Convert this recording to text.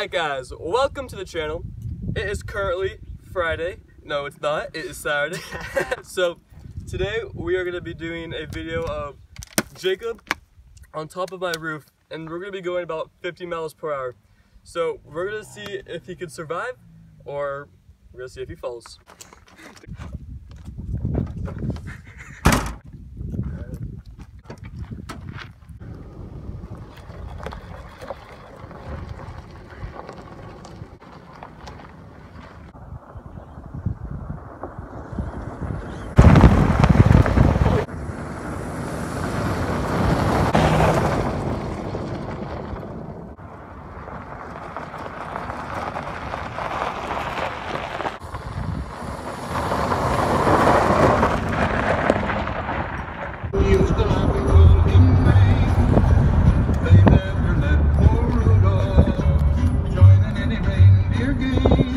Alright guys, welcome to the channel. It is currently Friday. No, it's not. It is Saturday. So, today we are going to be doing a video of Jacob on top of my roof, and we're going to be going about 50 miles per hour. So, we're going to see if he can survive, or we're going to see if he falls. Used to laugh and call him names. They never let poor Rudolph join in any reindeer game.